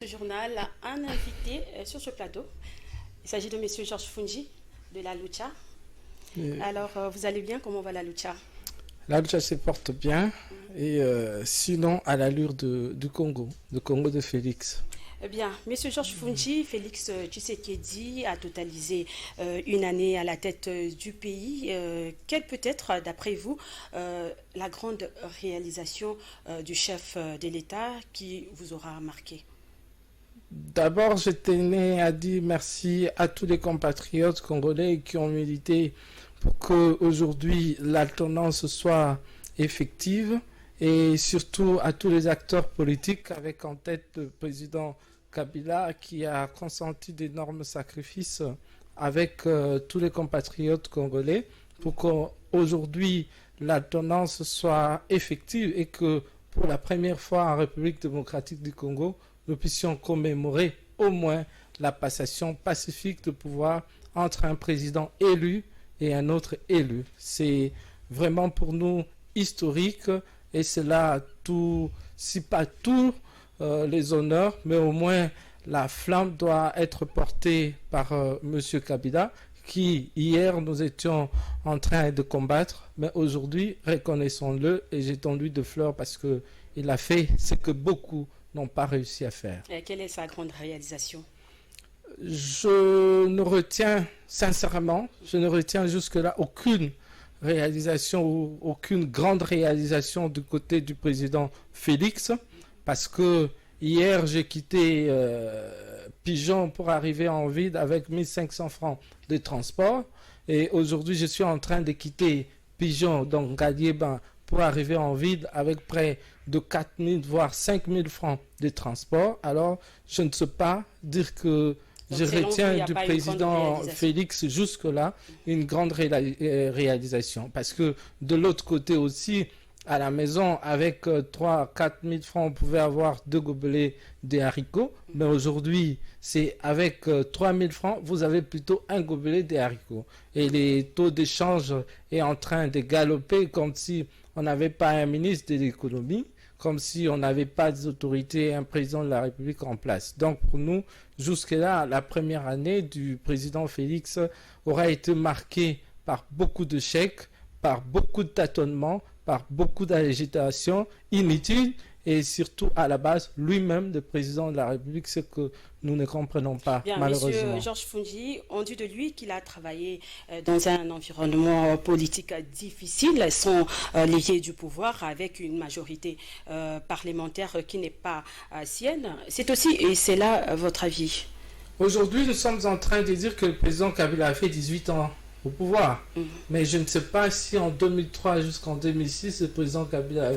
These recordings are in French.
Ce journal a un invité sur ce plateau. Il s'agit de M. Georges Fungi de la Lucha. Alors, vous allez bien? Comment va la Lucha? La Lucha se porte bien et sinon à l'allure du Congo de Félix. Eh bien, M. Georges Fungi, Félix Tshisekedi a totalisé une année à la tête du pays. Quelle peut être, d'après vous, la grande réalisation du chef de l'État qui vous aura marqué? D'abord, je tenais à dire merci à tous les compatriotes congolais qui ont milité pour qu'aujourd'hui l'alternance soit effective et surtout à tous les acteurs politiques avec en tête le président Kabila qui a consenti d'énormes sacrifices avec tous les compatriotes congolais pour qu'aujourd'hui l'alternance soit effective et que pour la première fois en République démocratique du Congo, nous puissions commémorer au moins la passation pacifique de pouvoir entre un président élu et un autre élu. C'est vraiment pour nous historique et c'est là tout, si pas tous les honneurs, mais au moins la flamme doit être portée par M. Kabila qui hier nous étions en train de combattre, mais aujourd'hui reconnaissons-le et jetons-lui de fleurs parce qu'il a fait ce que beaucoup n'ont pas réussi à faire. Et quelle est sa grande réalisation? Je ne retiens, sincèrement, je ne retiens jusque-là aucune réalisation ou aucune grande réalisation du côté du président Félix, parce que hier j'ai quitté Pigeon pour arriver en ville avec 1500 francs de transport, et aujourd'hui je suis en train de quitter Pigeon, donc Galiéban, pour arriver en ville avec près de 4 000 voire 5 000 francs de transport. Alors, je ne sais pas dire que je retiens du président Félix jusque-là une grande réalisation. Parce que de l'autre côté aussi, à la maison, avec 3 4 000 francs, on pouvait avoir 2 gobelets de haricots. Mais aujourd'hui, c'est avec 3 000 francs, vous avez plutôt un gobelet de haricots. Et les taux d'échange est en train de galoper comme si on n'avait pas un ministre de l'économie, comme si on n'avait pas des autorités, un président de la République en place. Donc pour nous, jusque-là, la première année du président Félix aura été marquée par beaucoup de chèques, par beaucoup de tâtonnements, par beaucoup d'agitation inutile et surtout à la base lui-même le président de la République, ce que nous ne comprenons pas. Bien, malheureusement. Monsieur Georges Fungi, on dit de lui qu'il a travaillé dans un environnement politique difficile, sans levier du pouvoir, avec une majorité parlementaire qui n'est pas sienne. C'est aussi, et c'est là votre avis? Aujourd'hui, nous sommes en train de dire que le président Kabila a fait 18 ans au pouvoir. Mais je ne sais pas si en 2003 jusqu'en 2006, le président Kabila a...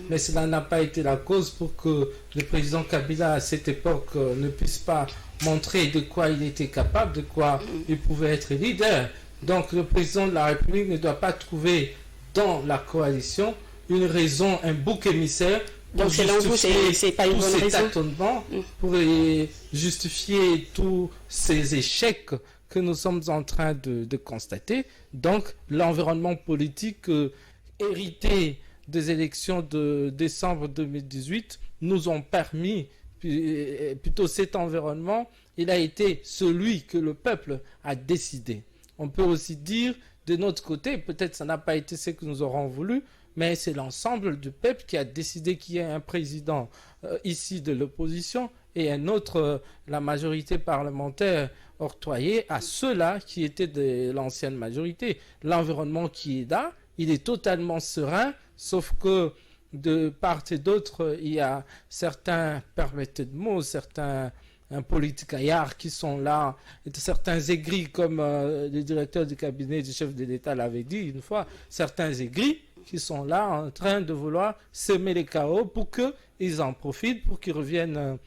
Mais cela n'a pas été la cause pour que le président Kabila à cette époque ne puisse pas montrer de quoi il était capable, de quoi il pouvait être leader. Donc le président de la République ne doit pas trouver dans la coalition une raison, un bouc émissaire pour justifier tous ces tâtonnements, pour justifier tous ces échecs que nous sommes en train de constater. Donc l'environnement politique hérité des élections de décembre 2018 nous ont permis, plutôt cet environnement, il a été celui que le peuple a décidé. On peut aussi dire, de notre côté, peut-être ça n'a pas été ce que nous aurons voulu, mais c'est l'ensemble du peuple qui a décidé qu'il y ait un président ici de l'opposition et un autre, la majorité parlementaire octroyée à ceux-là qui étaient de l'ancienne majorité. L'environnement qui est là, il est totalement serein, sauf que de part et d'autre, il y a certains, permettez de mots, certains politicaillards qui sont là, et certains aigris, comme le directeur du cabinet du chef de l'État l'avait dit une fois, certains aigris qui sont là en train de vouloir semer les chaos pour qu'ils en profitent, pour qu'ils reviennent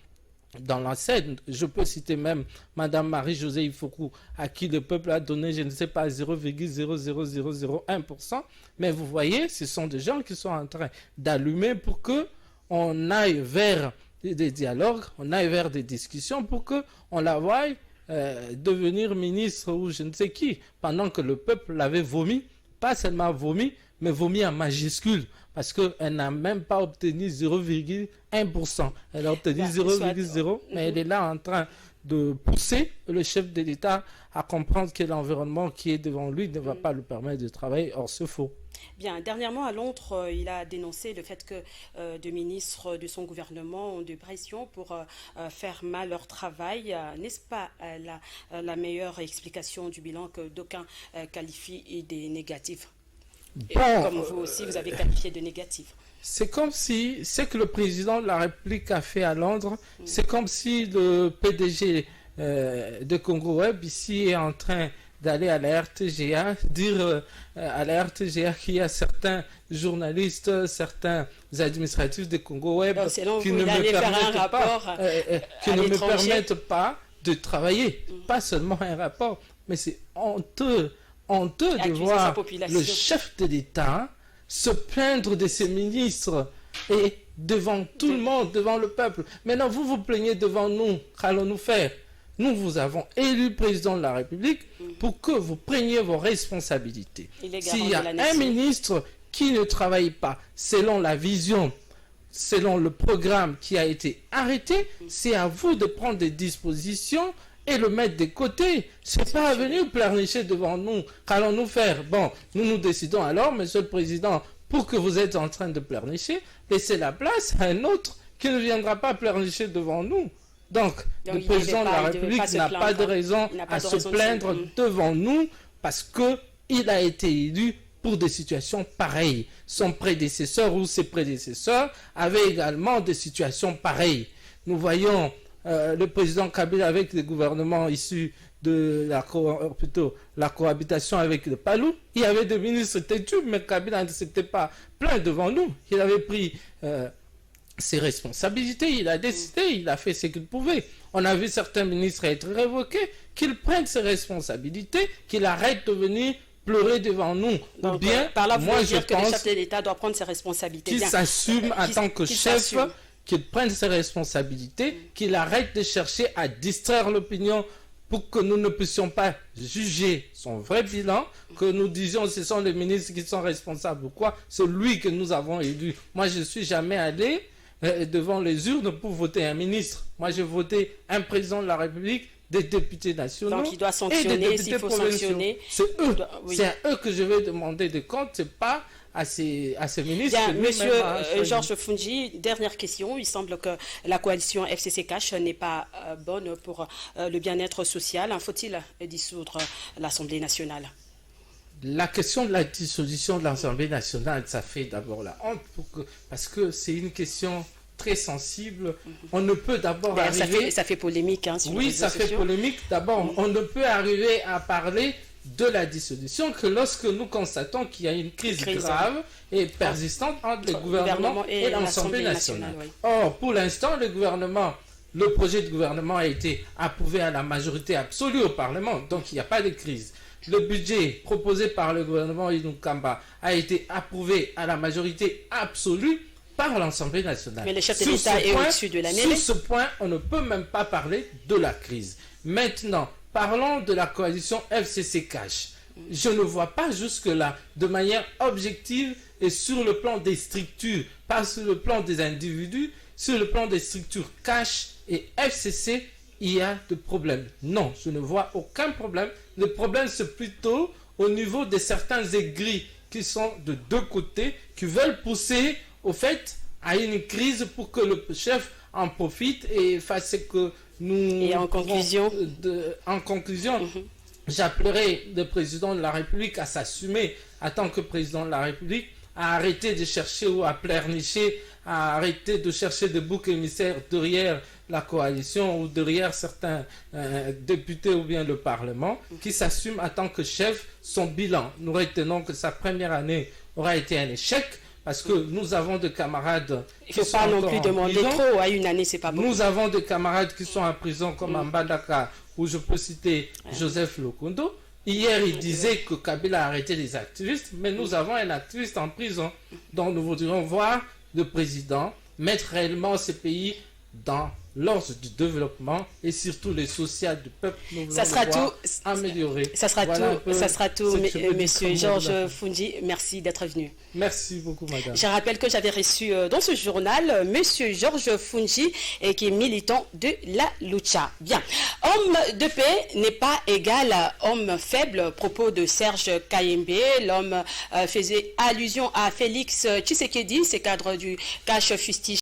dans la scène. Je peux citer même Madame Marie-Josée Ifoku, à qui le peuple a donné, je ne sais pas, 0,00001%. Mais vous voyez, ce sont des gens qui sont en train d'allumer pour qu'on aille vers des dialogues, on aille vers des discussions pour qu'on la voie devenir ministre ou je ne sais qui, pendant que le peuple l'avait vomi, pas seulement vomi, mais vomi en majuscule, parce qu'elle n'a même pas obtenu 0,1%. Elle a obtenu 0,0, mais elle est là en train de pousser le chef de l'État à comprendre que l'environnement qui est devant lui ne va pas lui permettre de travailler. Or, c'est faux. Bien, dernièrement à Londres, il a dénoncé le fait que deux ministres de son gouvernement ont de pression pour faire mal leur travail. N'est-ce pas la meilleure explication du bilan que d'aucuns qualifient de négatif? Bon, Comme vous aussi, vous avez qualifié de négatif. C'est comme si ce que le président de la République a fait à Londres, c'est comme si le PDG de Congo Web ici est en train d'aller à la RTGA, dire à la RTGA qu'il y a certains journalistes, certains administratifs de Congo Web qui ne me permettent pas de travailler. Pas seulement un rapport, mais c'est honteux de voir le chef de l'État se plaindre de ses ministres et devant tout le monde, devant le peuple. Maintenant, vous vous plaignez devant nous. Qu'allons-nous faire? Nous vous avons élu président de la République pour que vous preniez vos responsabilités. S'il y a un ministre qui ne travaille pas selon la vision, selon le programme qui a été arrêté, c'est à vous de prendre des dispositions et le mettre de côté. C'est pas à venir pleurnicher devant nous. Qu'allons-nous faire? Bon, nous décidons alors, monsieur le président, pour que vous êtes en train de pleurnicher, laissez la place à un autre qui ne viendra pas pleurnicher devant nous. Donc le président de la République n'a pas de raison à se plaindre devant nous parce qu'il a été élu pour des situations pareilles. Son prédécesseur ou ses prédécesseurs avaient également des situations pareilles. Nous voyons le président Kabila avec les gouvernements issus de la cohabitation avec le Palou. Il y avait des ministres têtus, mais Kabila ne s'était pas plaint devant nous. Il avait pris ses responsabilités, il a décidé, il a fait ce qu'il pouvait. On a vu certains ministres être révoqués, qu'ils prennent ses responsabilités, qu'il arrête de venir pleurer devant nous. Donc, ou bien, par là, moi je que le pense chef de l'État doit prendre ses responsabilités. qu'il s'assume en tant que chef, qu'il prenne ses responsabilités, qu'il arrête de chercher à distraire l'opinion pour que nous ne puissions pas juger son vrai bilan, que nous disions ce sont les ministres qui sont responsables ou quoi, c'est lui que nous avons élu. Moi, je ne suis jamais allé devant les urnes pour voter un ministre. Moi, j'ai voté un président de la République, des députés nationaux. Donc, il doit sanctionner s'il faut sanctionner. C'est eux. C'est à eux que je vais demander des comptes, c'est pas à ces ministres. Bien, monsieur Georges Fungi, dernière question. Il semble que la coalition FCC Cash n'est pas bonne pour le bien-être social. Faut-il dissoudre l'Assemblée nationale? La question de la dissolution de l'Assemblée nationale, ça fait d'abord la honte parce que c'est une question très sensible. On ne peut d'abord arriver... Ça fait polémique. Hein, sur oui, ça fait polémique. D'abord, on ne peut arriver à parler de la dissolution que lorsque nous constatons qu'il y a une crise grave et persistante entre le gouvernement et l'Assemblée nationale. Oui. Or, pour l'instant, le projet de gouvernement a été approuvé à la majorité absolue au Parlement, donc il n'y a pas de crise. Le budget proposé par le gouvernement Inukamba a été approuvé à la majorité absolue par l'Assemblée nationale. Mais le chef de l'État est au-dessus de la mêlée. Sur ce point, on ne peut même pas parler de la crise. Maintenant, parlons de la coalition FCC Cash. Je ne vois pas jusque-là, de manière objective et sur le plan des structures, pas sur le plan des individus, sur le plan des structures Cash et FCC, il y a de problèmes. Non, je ne vois aucun problème. Le problème, c'est plutôt au niveau de certains aigris qui sont de deux côtés, qui veulent pousser, au fait, à une crise pour que le chef en profite et fasse ce que nous... Et en conclusion, j'appellerai le président de la République à s'assumer en tant que président de la République, à arrêter de chercher ou à pleurnicher, à arrêter de chercher des boucs émissaires derrière la coalition ou derrière certains députés ou bien le Parlement, qui s'assume en tant que chef son bilan. Nous retenons que sa première année aura été un échec, parce que nous avons des camarades... Il ne faut pas non plus demander trop, à une année, c'est pas bon. Nous avons des camarades qui sont en prison, comme à Mbandaka, où je peux citer Joseph Lokondo. Hier, il disait que Kabila a arrêté les activistes, mais nous avons un activiste en prison. Donc nous voudrions voir le président mettre réellement ces pays dans l'ordre du développement et surtout le social du peuple. Ça sera tout améliorer. Ça sera tout, Monsieur Georges Fundi. Merci d'être venu. Merci beaucoup, madame. Je rappelle que j'avais reçu dans ce journal Monsieur Georges Fundi, qui est militant de la lucha. Bien. Homme de paix n'est pas égal à homme faible. Propos de Serge Kayembe. L'homme faisait allusion à Félix Tshisekedi, c'est cadre du cache fustige